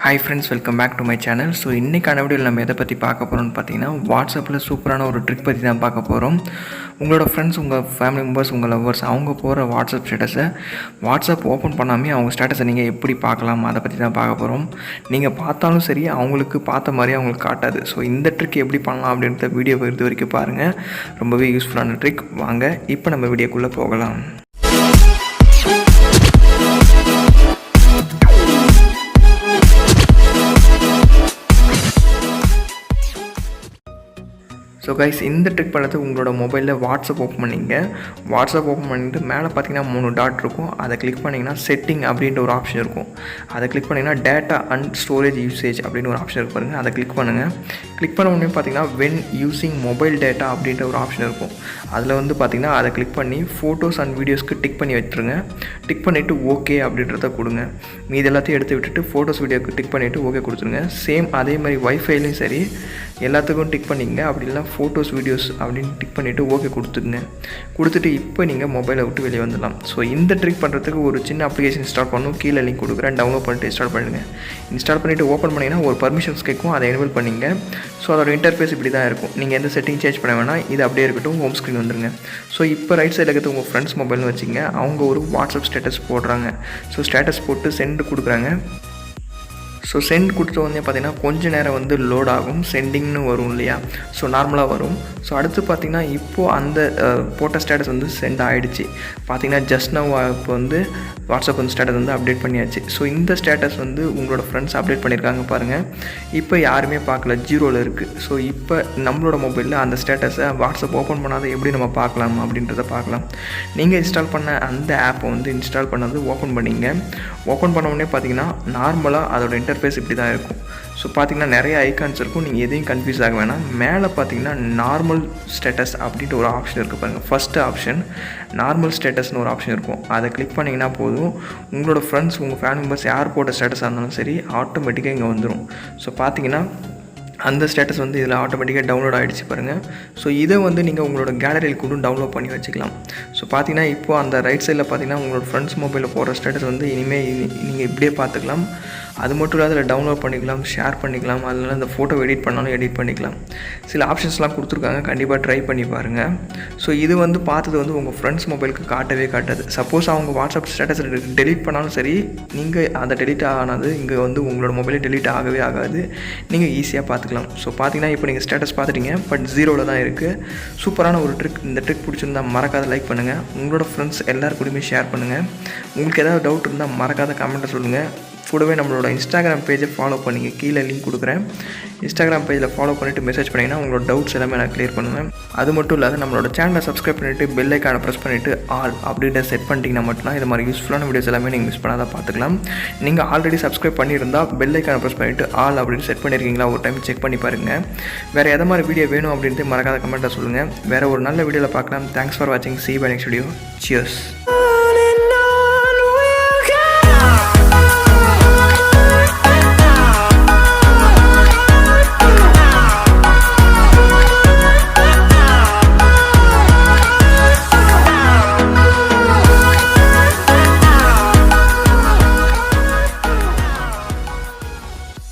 Hi friends, welcome back to my channel. So இன்னைக்கான வீடியோவில் நம்ம எதை பற்றி பார்க்க போகிறோம்னு பார்த்தீங்கன்னா வாட்ஸ்அப்பில் சூப்பரான ஒரு ட்ரிக் பற்றி தான் பார்க்க போகிறோம். உங்களோட ஃப்ரெண்ட்ஸ், உங்கள் ஃபேமிலி மெம்பர்ஸ், உங்கள் லவ்வர்ஸ் அவங்க போகிற வாட்ஸ்அப் ஸ்டேட்டஸை வாட்ஸ்அப் ஓப்பன் பண்ணாமே அவங்க ஸ்டேட்டஸை நீங்கள் எப்படி பார்க்கலாம் அதை பற்றி தான் பார்க்க போகிறோம். நீங்கள் பார்த்தாலும் சரி அவங்களுக்கு பார்த்த மாதிரி அவங்களுக்கு காட்டாது. ஸோ இந்த ட்ரிக் எப்படி பண்ணலாம் அப்படின்றத வீடியோ இது வரைக்கும் பாருங்கள். ரொம்பவே யூஸ்ஃபுல்லான ட்ரிக். வாங்க இப்போ நம்ம வீடியோக்குள்ளே போகலாம். ஸோ கைஸ், இந்த ட்ரிக் பண்ணுறது உங்களோட மொபைலில் வாட்ஸ்அப் ஓப்பன் பண்ணிங்க. வாட்ஸ்அப் ஓப்பன் பண்ணிட்டு மேலே பார்த்தீங்கன்னா 3 டாட் இருக்கும். அதை கிளிக் பண்ணிங்கன்னா செட்டிங் அப்படின்ற ஒரு ஆப்ஷன் இருக்கும். அதை கிளிக் பண்ணிங்கன்னா டேட்டா அண்ட் ஸ்டோரேஜ் யூசேஜ் அப்படின்னு ஒரு ஆப்ஷன் இருக்கு பாருங்கள். அதை கிளிக் பண்ணுங்கள். கிளிக் பண்ண உடனே பார்த்தீங்கன்னா வென் யூஸிங் மொபைல் டேட்டா அப்படின்ற ஒரு ஆப்ஷன் இருக்கும். அதில் வந்து பார்த்தீங்கன்னா அதை கிளிக் பண்ணி ஃபோட்டோஸ் அண்ட் வீடியோஸ்க்கு டிக் பண்ணி வச்சுருங்க. டிக் பண்ணிவிட்டு ஓகே அப்படின்றத கொடுங்க. மீது எல்லாத்தையும் எடுத்து விட்டுட்டு ஃபோட்டோஸ் வீடியோக்கு டிக் பண்ணிவிட்டு ஓகே கொடுத்துருங்க. சேம் அதே மாதிரி வைஃபைலையும் சரி எல்லாத்துக்கும் டிக் பண்ணிங்க. அப்படி இல்லை ஃபோட்டோஸ் வீடியோஸ் அப்படின்னு டிக் பண்ணிவிட்டு ஓகே கொடுத்துக்குங்க. கொடுத்துட்டு இப்போ நீங்கள் மொபைலை விட்டு வெளியே வந்துடலாம். ஸோ இந்த ட்ரிக் பண்ணுறதுக்கு ஒரு சின்ன அப்ளிகேஷன் இன்ஸ்டால் பண்ணணும். கீழே லிங்க் கொடுக்குறேன், டவுன்லோட் பண்ணிட்டு இன்ஸ்டால் பண்ணுங்கள். இன்ஸ்டால் பண்ணிவிட்டு ஓப்பன் பண்ணிங்கன்னா ஒரு பர்மிஷன்ஸ் கேட்கும், அதை எனேபிள் பண்ணிங்க. ஸோ அதோட இன்டர்ஃபேஸ் இப்படி தான் இருக்கும். நீங்கள் எந்த செட்டிங் சேஞ்ச் பண்ண வேணாம், இது அப்படியே இருக்கட்டும். ஹோம் ஸ்க்ரீன் வந்துருங்க. ஸோ இப்போ ரைட் சைடில் இருக்கிறது உங்கள் ஃப்ரெண்ட்ஸ் மொபைல்னு வச்சுங்க. அவங்க ஒரு வாட்ஸ்அப் ஸ்டேட்டஸ் போடுறாங்க. ஸோ ஸ்டேட்டஸ் போட்டு சென்ட் கொடுக்குறாங்க. ஸோ சென்ட் கொடுத்த உடனே பார்த்தீங்கன்னா கொஞ்சம் நேரம் வந்து லோட் ஆகும். சென்டிங்னு வரும் இல்லையா, ஸோ நார்மலாக வரும். ஸோ அடுத்து பார்த்திங்கன்னா இப்போது அந்த போட்ட ஸ்டேட்டஸ் வந்து சென்ட் ஆகிடுச்சு. பார்த்திங்கன்னா ஜஸ்ட் நவ் இப்போ வந்து வாட்ஸ்அப் வந்து ஸ்டேட்டஸ் வந்து அப்டேட் பண்ணியாச்சு. ஸோ இந்த ஸ்டேட்டஸ் வந்து உங்களோட ஃப்ரெண்ட்ஸ் அப்டேட் பண்ணியிருக்காங்க பாருங்கள். இப்போ யாருமே பார்க்கல, 0ல் இருக்குது. ஸோ இப்போ நம்மளோட மொபைலில் அந்த ஸ்டேட்டஸை வாட்ஸ்அப் ஓப்பன் பண்ணாத எப்படி நம்ம பார்க்கலாம் அப்படின்றத பார்க்கலாம். நீங்கள் இன்ஸ்டால் பண்ண அந்த ஆப்பை வந்து இன்ஸ்டால் பண்ணது ஓப்பன் பண்ணிங்க. ஓப்பன் பண்ண உடனே பார்த்தீங்கன்னா நார்மலாக அதோட இன்டர்ஃபேஸ் இப்படி தான் இருக்கும். ஸோ பார்த்திங்கன்னா நிறைய ஐக்கான்ஸ் இருக்கும். நீங்கள் எதையும் கன்ஃபியூஸ் ஆக வேணாம். மேலே பார்த்தீங்கன்னா நார்மல் ஸ்டேட்டஸ் அப்படின்ட்டு ஒரு ஆப்ஷன் இருக்குது பாருங்கள். ஃபஸ்ட்டு ஆப்ஷன் நார்மல் ஸ்டேட்டஸ்னு ஒரு ஆப்ஷன் இருக்கும். அதை கிளிக் பண்ணிங்கன்னா போதும், உங்களோட ஃப்ரெண்ட்ஸ், உங்கள் ஃபேமிலி மெம்பர்ஸ் யார் போட்ட ஸ்டேட்டஸாக இருந்தாலும் சரி ஆட்டோமேட்டிக்காக இங்கே வந்துடும். ஸோ பார்த்தீங்கன்னா அந்த ஸ்டேட்டஸ் வந்து இதில் ஆட்டோமேட்டிக்காக டவுன்லோட் ஆகிடுச்சு பாருங்கள். ஸோ இதை வந்து நீங்கள் உங்களோட கேலரியில் கூட டவுன்லோட் பண்ணி வச்சுக்கலாம். ஸோ பார்த்தீங்கன்னா இப்போது அந்த ரைட் சைடில் பார்த்தீங்கன்னா உங்களோட ஃப்ரெண்ட்ஸ் மொபைலில் போடுற ஸ்டேட்டஸ் வந்து இனிமேல் நீங்கள் இப்படியே பார்த்துக்கலாம். அது மட்டும் இல்லாத அதில் டவுன்லோட் பண்ணிக்கலாம், ஷேர் பண்ணிக்கலாம். அதனால இந்த ஃபோட்டோ எடிட் பண்ணாலும் எடிட் பண்ணிக்கலாம். சில ஆப்ஷன்ஸ்லாம் கொடுத்துருக்காங்க, கண்டிப்பாக ட்ரை பண்ணி பாருங்கள். ஸோ இது வந்து பார்த்தது வந்து உங்கள் ஃப்ரெண்ட்ஸ் மொபைலுக்கு காட்டவே காட்டாது. சப்போஸ் அவங்க வாட்ஸ்அப் ஸ்டேட்டஸ் டெலிட் பண்ணாலும் சரி, நீங்கள் அதை டெலிட் ஆனது இங்கே வந்து உங்களோட மொபைலே டெலிட் ஆகவே ஆகாது. நீங்கள் ஈஸியாக பார்த்துக்கலாம். ஸோ பார்த்தீங்கன்னா இப்போ நீங்கள் ஸ்டேட்டஸ் பார்த்துட்டீங்க, பட் 0ல் தான் இருக்குது. சூப்பரான ஒரு ட்ரிக். இந்த ட்ரிக் பிடிச்சிருந்தால் மறக்காத லைக் பண்ணுங்கள். உங்களோட ஃப்ரெண்ட்ஸ் எல்லாருக்கூடயுமே ஷேர் பண்ணுங்கள். உங்களுக்கு ஏதாவது டவுட் இருந்தால் மறக்காத கமெண்ட்டை சொல்லுங்கள். கூடவே நம்மளோட இன்ஸ்டாகிராம் பேஜை ஃபாலோ பண்ணிங்க. கீழே லிங்க் கொடுக்குறேன். இன்ஸ்டாகிராம் பேஜில் ஃபாலோ பண்ணிவிட்டு மெசேஜ் பண்ணிங்கன்னா உங்களோட டவுட்ஸ் எல்லாமே நான் கிளியர் பண்ணுவேன். அது மட்டும் இல்லாத நம்மளோட சேனலை சப்ஸ்கிரைப் பண்ணிவிட்டு பெல் ஐக்கானை ப்ரெஸ் பண்ணிவிட்டு ஆல் அப்படின்ற செட் பண்ணிட்டீங்கன்னா மட்டும்தான் இது மாதிரி யூஸ்ஃபுல்லான வீடியோஸ் எல்லாமே நீங்கள் மிஸ் பண்ணாத பார்த்துக்கலாம். நீங்கள் ஆல்ரெடி சப்ஸ்கிரைப் பண்ணியிருந்தால் பெல் ஐக்கானை ப்ரெஸ் பண்ணிவிட்டு ஆல் அப்படின்னு செட் பண்ணியிருக்கீங்களா ஒரு டைம் செக் பண்ணி பாருங்கள். வேறு எதை மாதிரி வீடியோ வேணும் அப்படின்ட்டு மறக்காத கமெண்ட்டை சொல்லுங்கள். வேறு ஒரு நல்ல வீடியோவில் பார்க்கலாம். தேங்க்ஸ் ஃபார் வாட்சிங். See you by next video. Cheers.